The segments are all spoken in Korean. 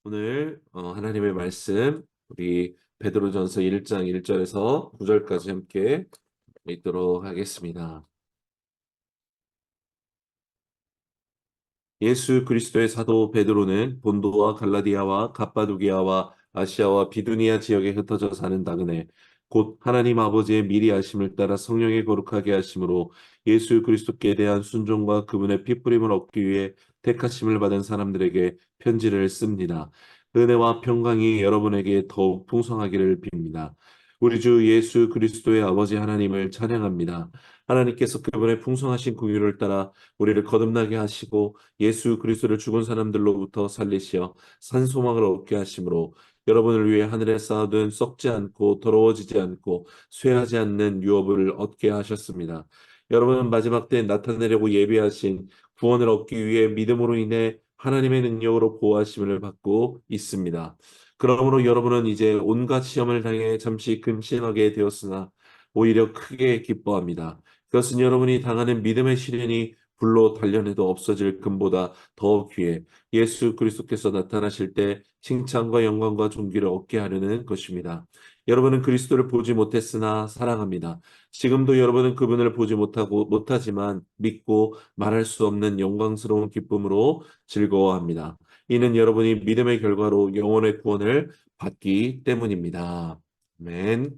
오늘 하나님의 말씀 우리 베드로전서 1장 1절에서 9절까지 함께 읽도록 하겠습니다. 예수 그리스도의 사도 베드로는 본도와 갈라디아와 갑바도기아와 아시아와 비두니아 지역에 흩어져 사는 나그네 곧 하나님 아버지의 미리 아심을 따라 성령의 거룩하게 하심으로 예수 그리스도께 대한 순종과 그분의 피뿌림을 얻기 위해 택하심을 받은 사람들에게 편지를 씁니다. 은혜와 평강이 여러분에게 더욱 풍성하기를 빕니다. 우리 주 예수 그리스도의 아버지 하나님을 찬양합니다. 하나님께서 그분의 풍성하신 긍휼을 따라 우리를 거듭나게 하시고 예수 그리스도를 죽은 사람들로부터 살리시어 산 소망을 얻게 하심으로 여러분을 위해 하늘에 쌓아둔 썩지 않고 더러워지지 않고 쇠하지 않는 유업을 얻게 하셨습니다. 여러분은 마지막 때 나타내려고 예비하신 구원을 얻기 위해 믿음으로 인해 하나님의 능력으로 보호하심을 받고 있습니다. 그러므로 여러분은 이제 온갖 시험을 당해 잠시 근심하게 되었으나 오히려 크게 기뻐합니다. 그것은 여러분이 당하는 믿음의 시련이 불로 단련해도 없어질 금보다 더 귀해 예수 그리스도께서 나타나실 때 칭찬과 영광과 존귀를 얻게 하려는 것입니다. 여러분은 그리스도를 보지 못했으나 사랑합니다. 지금도 여러분은 그분을 보지 못하지만 믿고 말할 수 없는 영광스러운 기쁨으로 즐거워합니다. 이는 여러분이 믿음의 결과로 영혼의 구원을 받기 때문입니다. 아멘.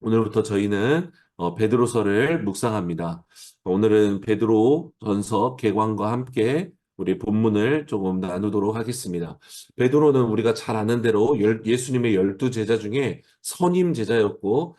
오늘부터 저희는 베드로서를 묵상합니다. 오늘은 베드로 전서 개관과 함께 우리 본문을 조금 나누도록 하겠습니다. 베드로는 우리가 잘 아는 대로 예수님의 12제자 중에 선임 제자였고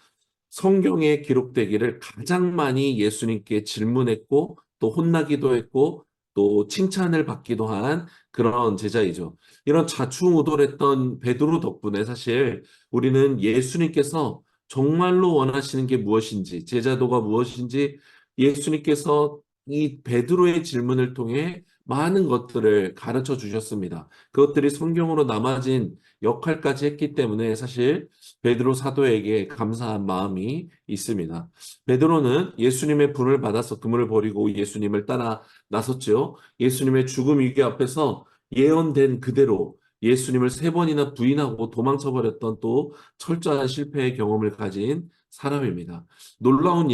성경에 기록되기를 가장 많이 예수님께 질문했고 또 혼나기도 했고 또 칭찬을 받기도 한 그런 제자이죠. 이런 좌충우돌했던 베드로 덕분에 사실 우리는 예수님께서 정말로 원하시는 게 무엇인지, 제자도가 무엇인지 예수님께서 이 베드로의 질문을 통해 많은 것들을 가르쳐 주셨습니다. 그것들이 성경으로 남아진 역할까지 했기 때문에 사실 베드로 사도에게 감사한 마음이 있습니다. 베드로는 예수님의 분을 받아서 그물을 버리고 예수님을 따라 나섰죠. 예수님의 죽음 위기 앞에서 예언된 그대로 예수님을 세 번이나 부인하고 도망쳐버렸던 또 철저한 실패의 경험을 가진 사람입니다. 놀라운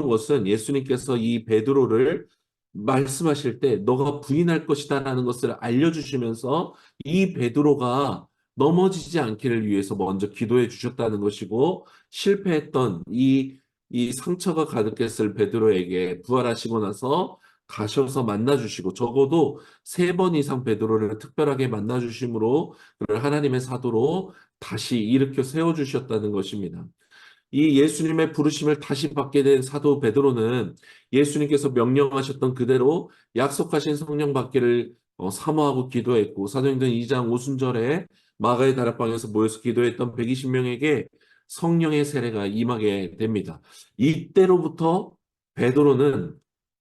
것은 예수님께서 이 베드로를 말씀하실 때 너가 부인할 것이다라는 것을 알려주시면서 이 베드로가 넘어지지 않기를 위해서 먼저 기도해 주셨다는 것이고 실패했던 이 상처가 가득했을 베드로에게 부활하시고 나서 가셔서 만나 주시고 적어도 세 번 이상 베드로를 특별하게 만나 주심으로 그를 하나님의 사도로 다시 일으켜 세워 주셨다는 것입니다. 이 예수님의 부르심을 다시 받게 된 사도 베드로는 예수님께서 명령하셨던 그대로 약속하신 성령 받기를 사모하고 기도했고 사도행전 2장 오순절에 마가의 다락방에서 모여서 기도했던 120명에게 성령의 세례가 임하게 됩니다. 이때로부터 베드로는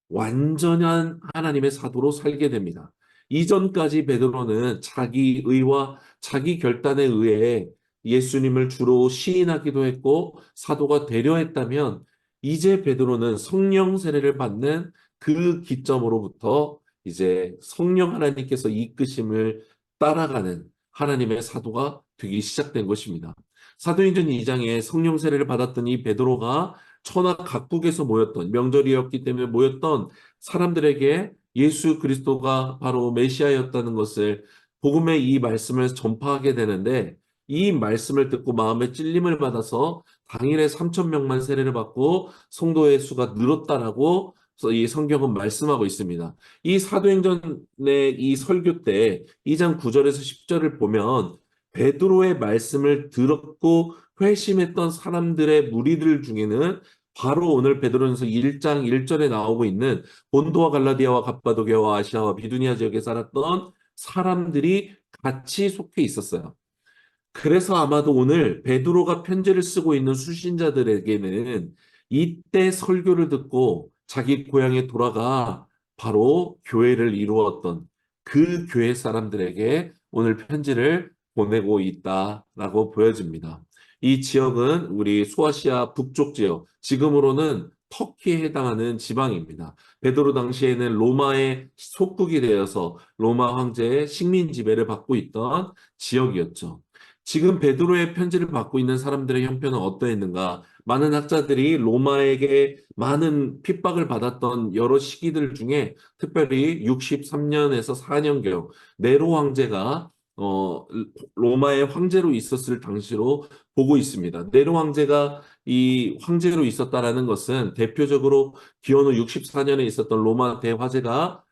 완전한 하나님의 사도로 살게 됩니다. 이전까지 베드로는 자기 의와 자기 결단에 의해 예수님을 주로 시인하기도 했고 사도가 되려 했다면 이제 베드로는 성령 세례를 받는 그 기점으로부터 이제 성령 하나님께서 이끄심을 따라가는 하나님의 사도가 되기 시작된 것입니다. 사도행전 2장에 성령 세례를 받았던 이 베드로가 천하 각국에서 모였던 명절이었기 때문에 모였던 사람들에게 예수 그리스도가 바로 메시아였다는 것을 복음의 이 말씀을 전파하게 되는데 이 말씀을 듣고 마음에 찔림을 받아서 당일에 3천 명만 세례를 받고 성도의 수가 늘었다라고 이 성경은 말씀하고 있습니다. 이 사도행전의 이 설교 때 2장 9절에서 10절을 보면 베드로의 말씀을 들었고 회심했던 사람들의 무리들 중에는 바로 오늘 베드로전서 1장 1절에 나오고 있는 본도와 갈라디아와 갑바도게와 아시아와 비두니아 지역에 살았던 사람들이 같이 속해 있었어요. 그래서 아마도 오늘 베드로가 편지를 쓰고 있는 수신자들에게는 이때 설교를 듣고 자기 고향에 돌아가 바로 교회를 이루었던 그 교회 사람들에게 오늘 편지를 보내고 있다라고 보여집니다. 이 지역은 우리 소아시아 북쪽 지역, 지금으로는 터키에 해당하는 지방입니다. 베드로 당시에는 로마의 속국이 되어서 로마 황제의 식민 지배를 받고 있던 지역이었죠. 지금 베드로의 편지를 받고 있는 사람들의 형편은 어떠했는가? 많은 학자들이 로마에게 많은 핍박을 받았던 여러 시기들 중에 특별히 63년에서 4년경 네로 황제가 로마의 황제로 있었을 당시로 보고 있습니다. 네로 황제가 이 황제로 있었다라는 것은 대표적으로 기원후 64년에 있었던 로마 대화재가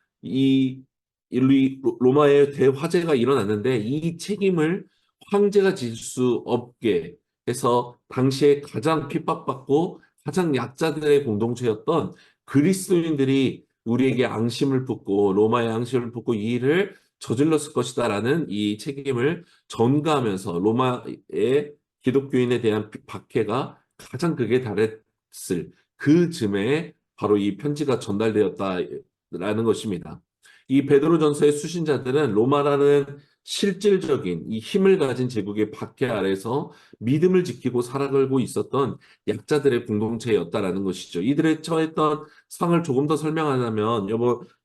로마의 대화재가 일어났는데 이 책임을 황제가 질 수 없게 해서 당시에 가장 핍박받고 가장 약자들의 공동체였던 그리스도인들이 우리에게 앙심을 품고 로마의 앙심을 품고 이 일을 저질렀을 것이다라는 이 책임을 전가하면서 로마의 기독교인에 대한 박해가 가장 극에 달했을 그 즈음에 바로 이 편지가 전달되었다라는 것입니다. 이 베드로전서의 수신자들은 로마라는 실질적인 이 힘을 가진 제국의 박해 아래서 믿음을 지키고 살아가고 있었던 약자들의 공동체였다라는 것이죠. 이들의 처했던 상을 조금 더 설명하자면,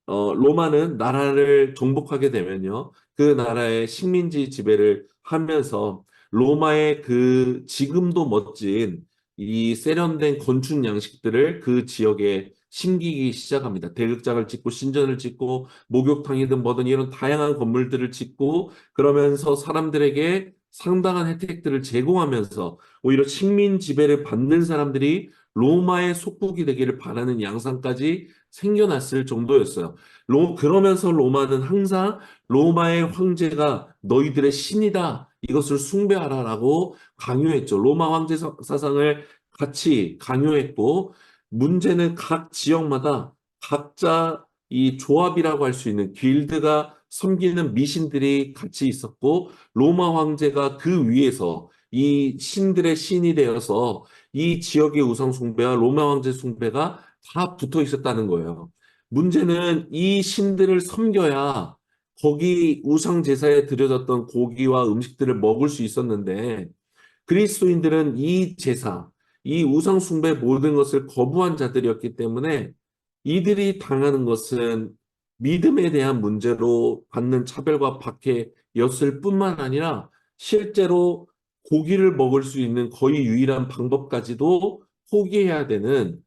로마는 나라를 정복하게 되면요, 그 나라의 식민지 지배를 하면서 로마의 그 지금도 멋진 이 세련된 건축 양식들을 그 지역에 심기기 시작합니다. 대극장을 짓고 신전을 짓고 목욕탕이든 뭐든 이런 다양한 건물들을 짓고 그러면서 사람들에게 상당한 혜택들을 제공하면서 오히려 식민 지배를 받는 사람들이 로마의 속국이 되기를 바라는 양상까지 생겨났을 정도였어요. 그러면서 로마는 항상 로마의 황제가 너희들의 신이다. 이것을 숭배하라라고 강요했죠. 로마 황제 사상을 같이 강요했고, 문제는 각 지역마다 각자 이 조합이라고 할 수 있는 길드가 섬기는 미신들이 같이 있었고, 로마 황제가 그 위에서 이 신들의 신이 되어서 이 지역의 우상 숭배와 로마 황제 숭배가 다 붙어 있었다는 거예요. 문제는 이 신들을 섬겨야 거기 우상 제사에 드려졌던 고기와 음식들을 먹을 수 있었는데 그리스도인들은 이 제사, 이 우상 숭배 모든 것을 거부한 자들이었기 때문에 이들이 당하는 것은 믿음에 대한 문제로 받는 차별과 박해였을 뿐만 아니라 실제로 고기를 먹을 수 있는 거의 유일한 방법까지도 포기해야 되는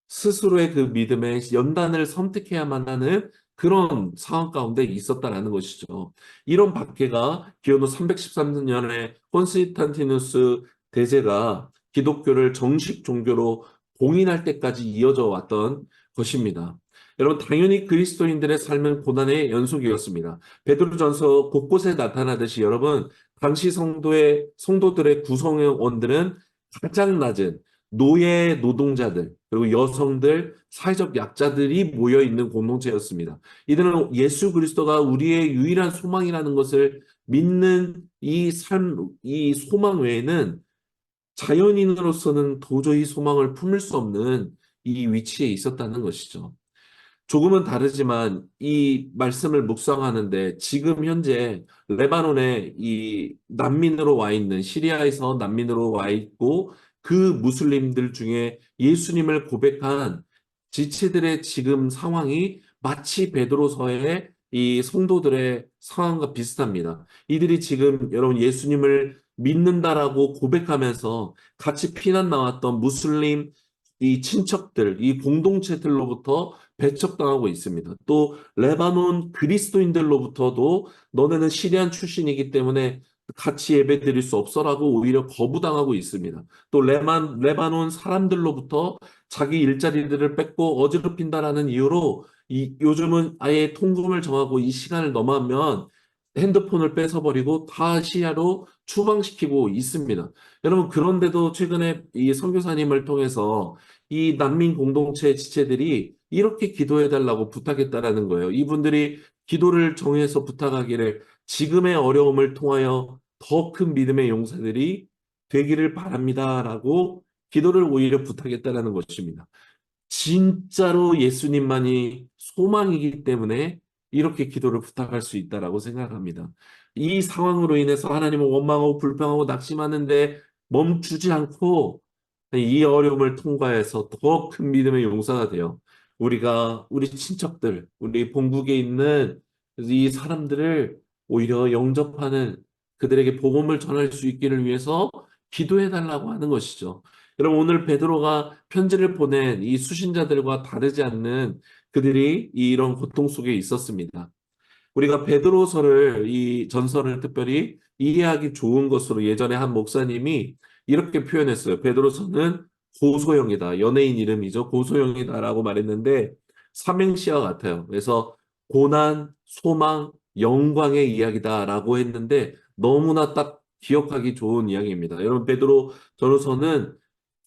스스로의 그 믿음의 연단을 선택해야만 하는 그런 상황 가운데 있었다라는 것이죠. 이런 박해가 기원후 313년에 콘스탄티누스 대제가 기독교를 정식 종교로 공인할 때까지 이어져 왔던 것입니다. 여러분, 당연히 그리스도인들의 삶은 고난의 연속이었습니다. 베드로전서 곳곳에 나타나듯이 여러분, 당시 성도들의 구성원들은 가장 낮은 노예 노동자들, 그리고 여성들, 사회적 약자들이 모여 있는 공동체였습니다. 이들은 예수 그리스도가 우리의 유일한 소망이라는 것을 믿는 이 소망 외에는 자연인으로서는 도저히 소망을 품을 수 없는 이 위치에 있었다는 것이죠. 조금은 다르지만 이 말씀을 묵상하는데 지금 현재 레바논에 이 난민으로 와 있는 시리아에서 난민으로 와 있고 그 무슬림들 중에 예수님을 고백한 지체들의 지금 상황이 마치 베드로서의 이 성도들의 상황과 비슷합니다. 이들이 지금 여러분 예수님을 믿는다라고 고백하면서 같이 피난 나왔던 무슬림 이 친척들, 이 공동체들로부터 배척당하고 있습니다. 또 레바논 그리스도인들로부터도 너네는 시리안 출신이기 때문에 같이 예배드릴 수 없어라고 오히려 거부당하고 있습니다. 또 레바논 사람들로부터 자기 일자리들을 뺏고 어지럽힌다라는 이유로 요즘은 아예 통금을 정하고 이 시간을 넘어가면 핸드폰을 뺏어버리고 다 시야로 추방시키고 있습니다. 여러분, 그런데도 최근에 이 선교사님을 통해서 이 난민 공동체 지체들이 이렇게 기도해달라고 부탁했다라는 거예요. 이분들이 기도를 정해서 부탁하기를 지금의 어려움을 통하여 더 큰 믿음의 용사들이 되기를 바랍니다라고 기도를 오히려 부탁했다라는 것입니다. 진짜로 예수님만이 소망이기 때문에 이렇게 기도를 부탁할 수 있다라고 생각합니다. 이 상황으로 인해서 하나님은 원망하고 불평하고 낙심하는데 멈추지 않고 이 어려움을 통과해서 더 큰 믿음의 용사가 되어 우리가 우리 친척들, 우리 본국에 있는 이 사람들을 오히려 영접하는 그들에게 복음을 전할 수 있기를 위해서 기도해 달라고 하는 것이죠. 여러분 오늘 베드로가 편지를 보낸 이 수신자들과 다르지 않는 그들이 이런 고통 속에 있었습니다. 우리가 베드로서를 이 전설을 특별히 이해하기 좋은 것으로 예전에 한 목사님이 이렇게 표현했어요. 베드로서는 고소영이다. 연예인 이름이죠. 고소영이다라고 말했는데 삼행시와 같아요. 그래서 고난, 소망, 영광의 이야기다라고 했는데 너무나 딱 기억하기 좋은 이야기입니다. 여러분 베드로 전후서는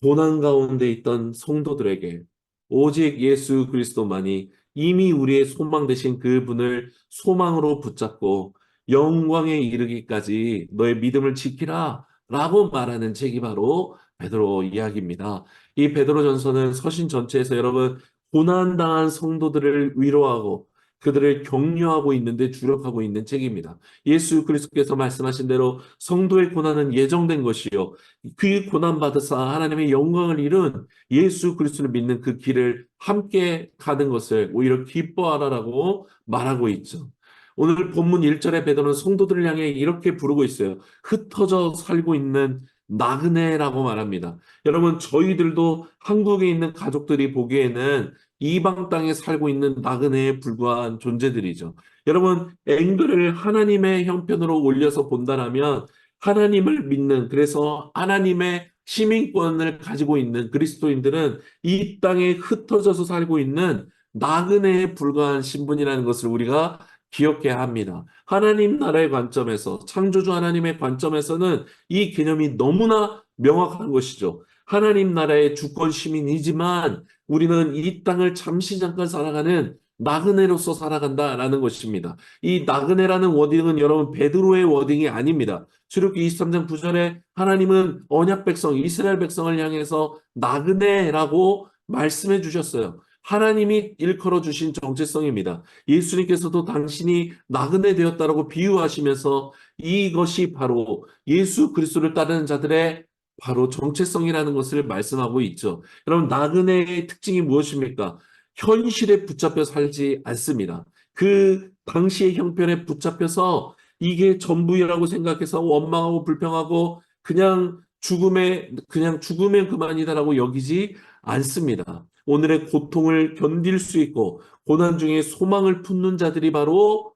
고난 가운데 있던 성도들에게 오직 예수 그리스도만이 이미 우리의 소망 되신 그분을 소망으로 붙잡고 영광에 이르기까지 너의 믿음을 지키라 라고 말하는 책이 바로 베드로 이야기입니다. 이 베드로전서는 서신 전체에서 여러분 고난당한 성도들을 위로하고 그들을 격려하고 있는데 주력하고 있는 책입니다. 예수 그리스도께서 말씀하신 대로 성도의 고난은 예정된 것이요 그 고난 받으사 하나님의 영광을 이룬 예수 그리스도를 믿는 그 길을 함께 가는 것을 오히려 기뻐하라라고 말하고 있죠. 오늘 본문 1절의 베드로는 성도들을 향해 이렇게 부르고 있어요. 흩어져 살고 있는 나그네라고 말합니다. 여러분 저희들도 한국에 있는 가족들이 보기에는 이방 땅에 살고 있는 나그네에 불과한 존재들이죠. 여러분 앵글을 하나님의 형편으로 올려서 본다라면 하나님을 믿는 그래서 하나님의 시민권을 가지고 있는 그리스도인들은 이 땅에 흩어져서 살고 있는 나그네에 불과한 신분이라는 것을 우리가 기억해야 합니다. 하나님 나라의 관점에서 창조주 하나님의 관점에서는 이 개념이 너무나 명확한 것이죠. 하나님 나라의 주권 시민이지만 우리는 이 땅을 잠시 잠깐 살아가는 나그네로서 살아간다라는 것입니다. 이 나그네라는 워딩은 여러분 베드로의 워딩이 아닙니다. 출애굽기 23장 9절에 하나님은 언약 백성 이스라엘 백성을 향해서 나그네라고 말씀해 주셨어요. 하나님이 일컬어 주신 정체성입니다. 예수님께서도 당신이 나그네 되었다라고 비유하시면서 이것이 바로 예수 그리스도를 따르는 자들의 바로 정체성이라는 것을 말씀하고 있죠. 여러분 나그네의 특징이 무엇입니까? 현실에 붙잡혀 살지 않습니다. 그 당시의 형편에 붙잡혀서 이게 전부라고 생각해서 원망하고 불평하고 그냥 죽으면 그만이다라고 여기지 않습니다. 오늘의 고통을 견딜 수 있고 고난 중에 소망을 품는 자들이 바로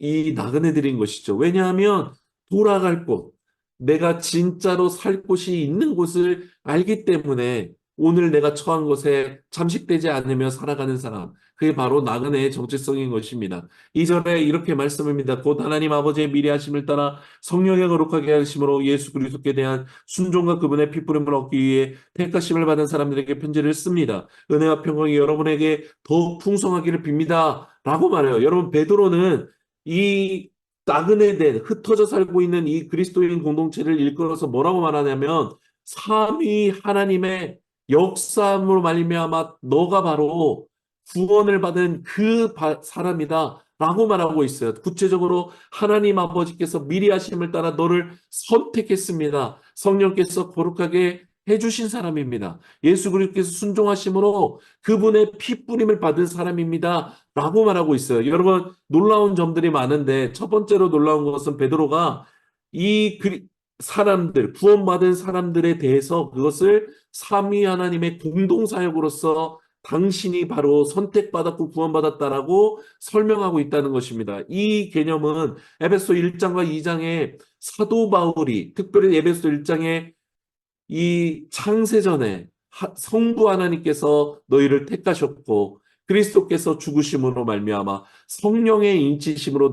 이 나그네들인 것이죠. 왜냐하면 돌아갈 곳, 내가 진짜로 살 곳이 있는 곳을 알기 때문에 오늘 내가 처한 곳에 잠식되지 않으며 살아가는 사람, 그게 바로 나그네의 정체성인 것입니다. 2절에 이렇게 말씀합니다. 곧 하나님 아버지의 미리하심을 따라 성령의 거룩하게 하심으로 예수 그리스도께 대한 순종과 그분의 피부름을 얻기 위해 택하심을 받은 사람들에게 편지를 씁니다. 은혜와 평강이 여러분에게 더욱 풍성하기를 빕니다. 라고 말해요. 여러분 베드로는 이 나그네된 흩어져 살고 있는 이 그리스도인 공동체를 일컬어서 뭐라고 말하냐면 삼위 하나님의 역사함으로 말미암아 너가 바로 구원을 받은 그 사람이다 라고 말하고 있어요. 구체적으로 하나님 아버지께서 미리 하심을 따라 너를 선택했습니다. 성령께서 거룩하게 해주신 사람입니다. 예수 그리스도께서 순종하심으로 그분의 피 뿌림을 받은 사람입니다. 라고 말하고 있어요. 여러분 놀라운 점들이 많은데 첫 번째로 놀라운 것은 베드로가 이 사람들, 구원받은 사람들에 대해서 그것을 삼위 하나님의 공동사역으로서 당신이 바로 선택받았고 구원받았다라고 설명하고 있다는 것입니다. 이 개념은 에베소 1장과 2장에 사도 바울이 특별히 에베소 1장에 이 창세전에 성부 하나님께서 너희를 택하셨고 그리스도께서 죽으심으로 말미암아 성령의 인치심으로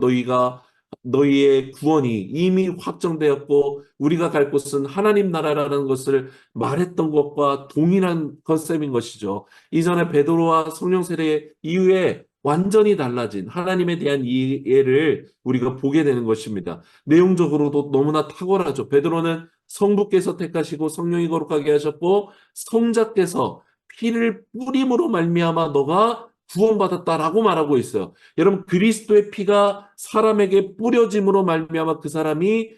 너희의 구원이 이미 확정되었고 우리가 갈 곳은 하나님 나라라는 것을 말했던 것과 동일한 컨셉인 것이죠. 이전에 베드로와 성령 세례 이후에 완전히 달라진 하나님에 대한 이해를 우리가 보게 되는 것입니다. 내용적으로도 너무나 탁월하죠. 베드로는 성부께서 택하시고 성령이 거룩하게 하셨고 성자께서 피를 뿌림으로 말미암아 너가 구원받았다라고 말하고 있어요. 여러분 그리스도의 피가 사람에게 뿌려짐으로 말미암아 그 사람이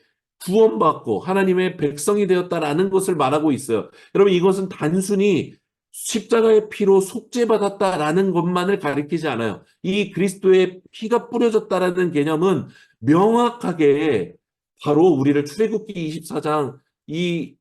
구원받고 하나님의 백성이 되었다라는 것을 말하고 있어요. 여러분, 이것은 단순히 십자가의 피로 속죄받았다라는 것만을 가리키지 않아요. 이 그리스도의 피가 뿌려졌다라는 개념은 명확하게 바로 우리를 출애굽기 24장 이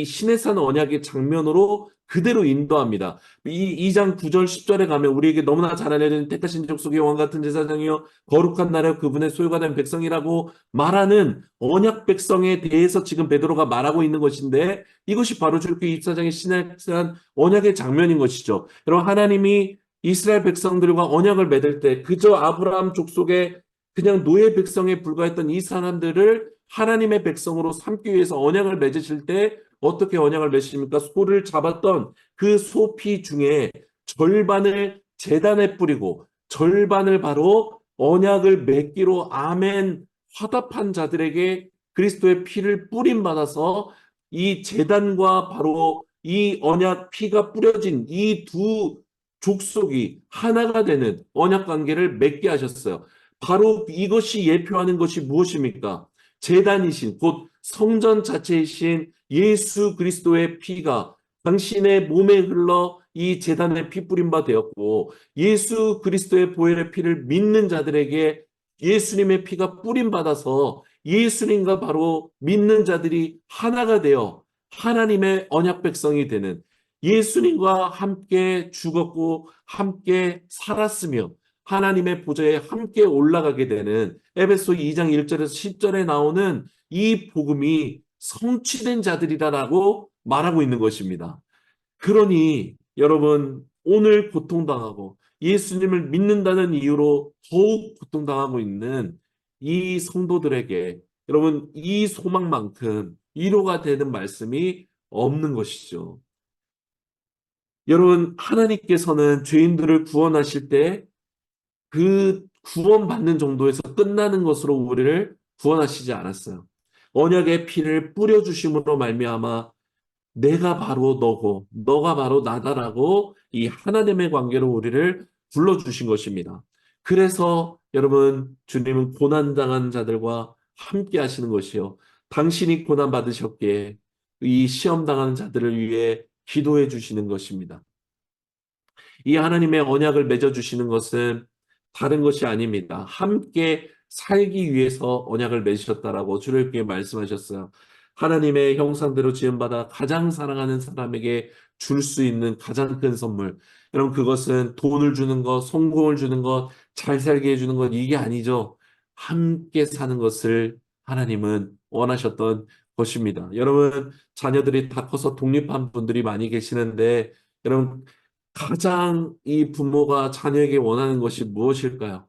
시내산 언약의 장면으로 그대로 인도합니다. 이 2장 9절 10절에 가면 우리에게 너무나 잘 알려진 택하신 족속의 왕 같은 제사장이요 거룩한 나라 그분의 소유가 된 백성이라고 말하는 언약 백성에 대해서 지금 베드로가 말하고 있는 것인데, 이것이 바로 출애굽기 24장의 시내산 언약의 장면인 것이죠. 여러분, 하나님이 이스라엘 백성들과 언약을 맺을 때 그저 아브라함 족속의 그냥 노예 백성에 불과했던 이 사람들을 하나님의 백성으로 삼기 위해서 언약을 맺으실 때 어떻게 언약을 맺으십니까? 소를 잡았던 그 소피 중에 절반을 제단에 뿌리고 절반을 바로 언약을 맺기로 아멘 화답한 자들에게 그리스도의 피를 뿌림받아서 이 제단과 바로 이 언약 피가 뿌려진 이 두 족속이 하나가 되는 언약 관계를 맺게 하셨어요. 바로 이것이 예표하는 것이 무엇입니까? 제단이신 곧 성전 자체이신 예수 그리스도의 피가 당신의 몸에 흘러 이 제단에 피 뿌린 바 되었고, 예수 그리스도의 보혈의 피를 믿는 자들에게 예수님의 피가 뿌림 받아서 예수님과 바로 믿는 자들이 하나가 되어 하나님의 언약 백성이 되는, 예수님과 함께 죽었고 함께 살았으며 하나님의 보좌에 함께 올라가게 되는 에베소 2장 1절에서 10절에 나오는 이 복음이 성취된 자들이라고 말하고 있는 것입니다. 그러니 여러분, 오늘 고통당하고 예수님을 믿는다는 이유로 더욱 고통당하고 있는 이 성도들에게 여러분, 이 소망만큼 위로가 되는 말씀이 없는 것이죠. 여러분, 하나님께서는 죄인들을 구원하실 때 그 구원받는 정도에서 끝나는 것으로 우리를 구원하시지 않았어요. 언약의 피를 뿌려주심으로 말미암아 내가 바로 너고 너가 바로 나다라고 이 하나님의 관계로 우리를 불러주신 것입니다. 그래서 여러분, 주님은 고난당한 자들과 함께 하시는 것이요, 당신이 고난받으셨기에 이 시험당하는 자들을 위해 기도해 주시는 것입니다. 이 하나님의 언약을 맺어주시는 것은 다른 것이 아닙니다. 함께 살기 위해서 언약을 맺으셨다라고 주님께 말씀하셨어요. 하나님의 형상대로 지음받아 가장 사랑하는 사람에게 줄 수 있는 가장 큰 선물. 여러분, 그것은 돈을 주는 것, 성공을 주는 것, 잘 살게 해주는 것, 이게 아니죠. 함께 사는 것을 하나님은 원하셨던 것입니다. 여러분, 자녀들이 다 커서 독립한 분들이 많이 계시는데, 여러분, 가장 이 부모가 자녀에게 원하는 것이 무엇일까요?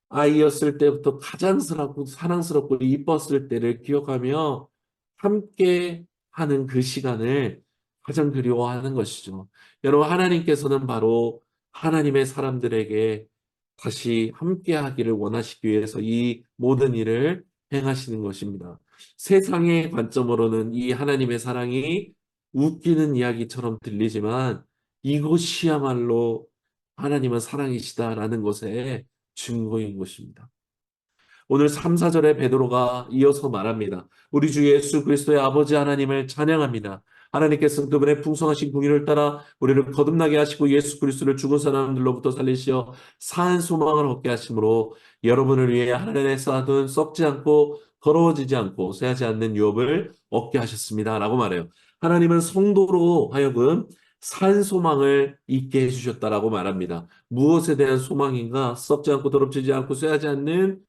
아이였을 때부터 가장 사랑스럽고 이뻤을 때를 기억하며 함께 하는 그 시간을 가장 그리워하는 것이죠. 여러분, 하나님께서는 바로 하나님의 사람들에게 다시 함께 하기를 원하시기 위해서 이 모든 일을 행하시는 것입니다. 세상의 관점으로는 이 하나님의 사랑이 웃기는 이야기처럼 들리지만 이것이야말로 하나님은 사랑이시다라는 것에 증거인 것입니다. 오늘 3, 4절에 베드로가 이어서 말합니다. 우리 주 예수 그리스도의 아버지 하나님을 찬양합니다. 하나님께서 그분의 풍성하신 궁유를 따라 우리를 거듭나게 하시고 예수 그리스도를 죽은 사람들로부터 살리시어 산 소망을 얻게 하심으로 여러분을 위해 하늘에 쌓아둔 썩지 않고 더러워지지 않고 쇠하지 않는 유업을 얻게 하셨습니다. 라고 말해요. 하나님은 성도로 하여금 산 소망을 있게 해주셨다라고 말합니다. 무엇에 대한 소망인가? 썩지 않고 더럽히지 않고 쇠하지 않는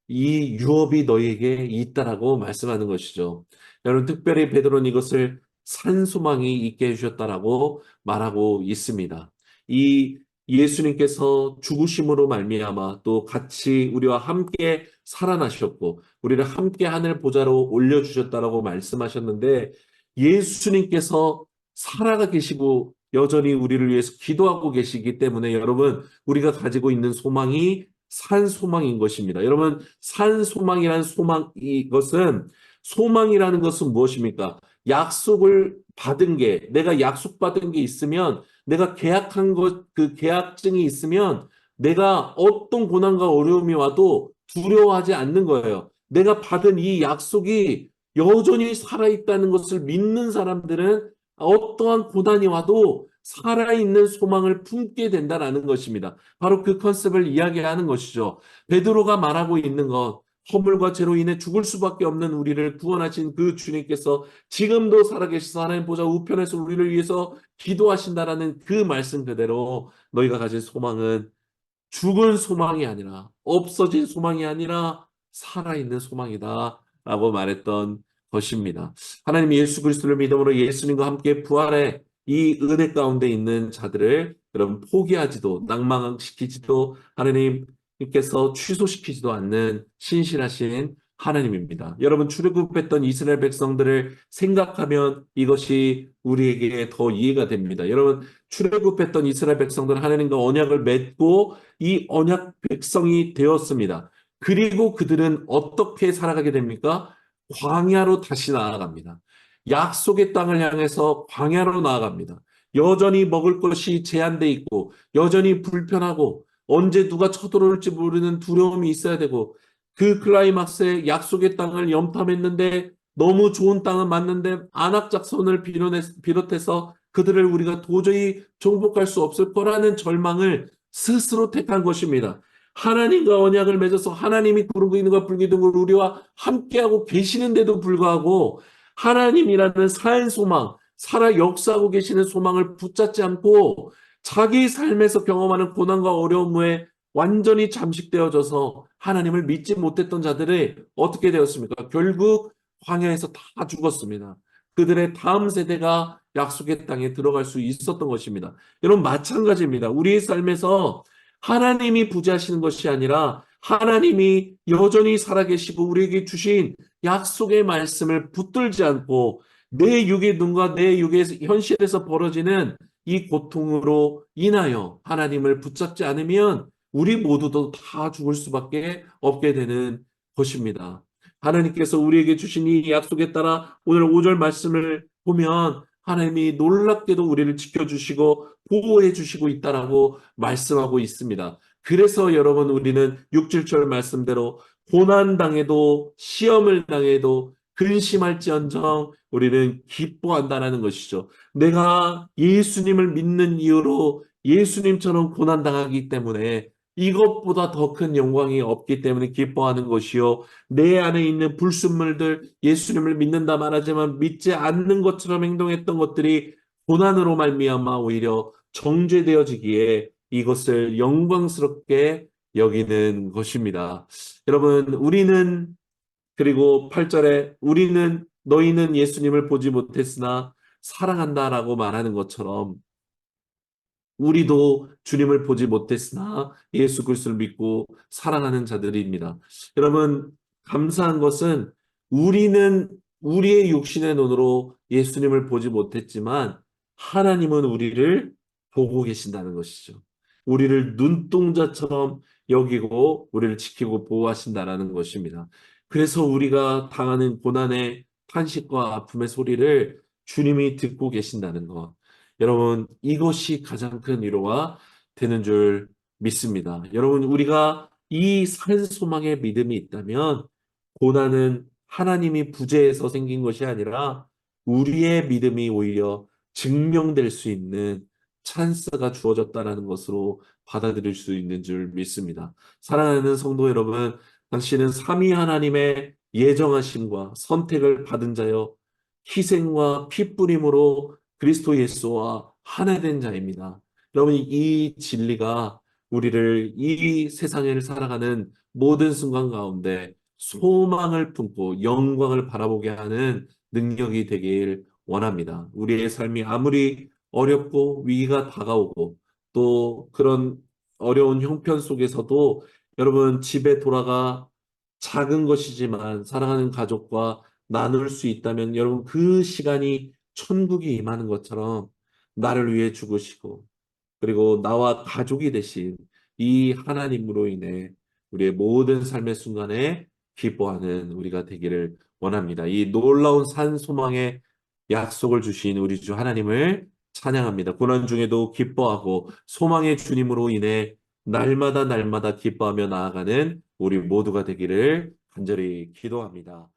이 유업이 너희에게 있다라고 말씀하는 것이죠. 여러분, 특별히 베드로는 이것을 산소망이 있게 해주셨다라고 말하고 있습니다. 이 예수님께서 죽으심으로 말미암아 또 같이 우리와 함께 살아나셨고 우리를 함께 하늘 보좌로 올려주셨다라고 말씀하셨는데, 예수님께서 살아가 계시고 여전히 우리를 위해서 기도하고 계시기 때문에 여러분, 우리가 가지고 있는 소망이 산 소망인 것입니다. 여러분, 산 소망이라는 이것은, 소망이라는 것은 무엇입니까? 약속을 받은 게, 내가 약속받은 게 있으면, 내가 계약한 것, 그 계약증이 있으면 내가 어떤 고난과 어려움이 와도 두려워하지 않는 거예요. 내가 받은 이 약속이 여전히 살아있다는 것을 믿는 사람들은 어떠한 고난이 와도 살아있는 소망을 품게 된다라는 것입니다. 바로 그 컨셉을 이야기하는 것이죠. 베드로가 말하고 있는 것, 허물과 죄로 인해 죽을 수밖에 없는 우리를 구원하신 그 주님께서 지금도 살아계셔서 하나님 보좌 우편에서 우리를 위해서 기도하신다라는 그 말씀 그대로 너희가 가진 소망은 죽은 소망이 아니라 없어진 소망이 아니라 살아있는 소망이다 라고 말했던 것입니다. 하나님 예수 그리스도를 믿음으로 예수님과 함께 부활의 이 은혜 가운데 있는 자들을 여러분 포기하지도 낭망시키지도 하나님께서 취소시키지도 않는 신실하신 하나님입니다. 여러분 출애굽했던 이스라엘 백성들을 생각하면 이것이 우리에게 더 이해가 됩니다. 여러분 출애굽했던 이스라엘 백성들은 하나님과 언약을 맺고 이 언약 백성이 되었습니다. 그리고 그들은 어떻게 살아가게 됩니까? 광야로 다시 나아갑니다. 약속의 땅을 향해서 광야로 나아갑니다. 여전히 먹을 것이 제한돼 있고 여전히 불편하고 언제 누가 쳐들어올지 모르는 두려움이 있어야 되고 그 클라이막스에 약속의 땅을 염탐했는데 너무 좋은 땅은 맞는데 안악작손을 비롯해서 그들을 우리가 도저히 정복할 수 없을 거라는 절망을 스스로 택한 것입니다. 하나님과 언약을 맺어서 하나님이 구름 기둥과 불 기둥으로 우리와 함께하고 계시는데도 불구하고 하나님이라는 산 소망, 살아 역사하고 계시는 소망을 붙잡지 않고 자기 삶에서 경험하는 고난과 어려움에 완전히 잠식되어져서 하나님을 믿지 못했던 자들이 어떻게 되었습니까? 결국 광야에서 다 죽었습니다. 그들의 다음 세대가 약속의 땅에 들어갈 수 있었던 것입니다. 여러분 마찬가지입니다. 우리의 삶에서 하나님이 부재하시는 것이 아니라 하나님이 여전히 살아계시고 우리에게 주신 약속의 말씀을 붙들지 않고 내 육의 눈과 내 육의 현실에서 벌어지는 이 고통으로 인하여 하나님을 붙잡지 않으면 우리 모두도 다 죽을 수밖에 없게 되는 것입니다. 하나님께서 우리에게 주신 이 약속에 따라 오늘 5절 말씀을 보면 하나님이 놀랍게도 우리를 지켜주시고 보호해 주시고 있다라고 말씀하고 있습니다. 그래서 여러분 우리는 6, 7절 말씀대로 고난당해도 시험을 당해도 근심할지언정 우리는 기뻐한다라는 것이죠. 내가 예수님을 믿는 이유로 예수님처럼 고난당하기 때문에 이것보다 더 큰 영광이 없기 때문에 기뻐하는 것이요. 내 안에 있는 불순물들, 예수님을 믿는다 말하지만 믿지 않는 것처럼 행동했던 것들이 고난으로 말미암아 오히려 정죄되어지기에 이것을 영광스럽게 여기는 것입니다. 여러분, 우리는 그리고 8절에 우리는 너희는 예수님을 보지 못했으나 사랑한다라고 말하는 것처럼 우리도 주님을 보지 못했으나 예수 그리스도를 믿고 사랑하는 자들입니다. 여러분, 감사한 것은 우리는 우리의 육신의 눈으로 예수님을 보지 못했지만 하나님은 우리를 보고 계신다는 것이죠. 우리를 눈동자처럼 여기고 우리를 지키고 보호하신다는 것입니다. 그래서 우리가 당하는 고난의 탄식과 아픔의 소리를 주님이 듣고 계신다는 것. 여러분, 이것이 가장 큰 위로가 되는 줄 믿습니다. 여러분, 우리가 이 산소망의 믿음이 있다면 고난은 하나님이 부재해서 생긴 것이 아니라 우리의 믿음이 오히려 증명될 수 있는 찬스가 주어졌다는 것으로 받아들일 수 있는 줄 믿습니다. 사랑하는 성도 여러분, 당신은 삼위 하나님의 예정하심과 선택을 받은 자여 희생과 피뿌림으로 그리스도 예수와 하나 된 자입니다. 여러분, 이 진리가 우리를 이 세상을 살아가는 모든 순간 가운데 소망을 품고 영광을 바라보게 하는 능력이 되길 원합니다. 우리의 삶이 아무리 어렵고 위기가 다가오고 또 그런 어려운 형편 속에서도 여러분 집에 돌아가 작은 것이지만 사랑하는 가족과 나눌 수 있다면 여러분 그 시간이 천국이 임하는 것처럼 나를 위해 죽으시고 그리고 나와 가족이 되신 이 하나님으로 인해 우리의 모든 삶의 순간에 기뻐하는 우리가 되기를 원합니다. 이 놀라운 산 소망의 약속을 주신 우리 주 하나님을 찬양합니다. 고난 중에도 기뻐하고 소망의 주님으로 인해 날마다 날마다 기뻐하며 나아가는 우리 모두가 되기를 간절히 기도합니다.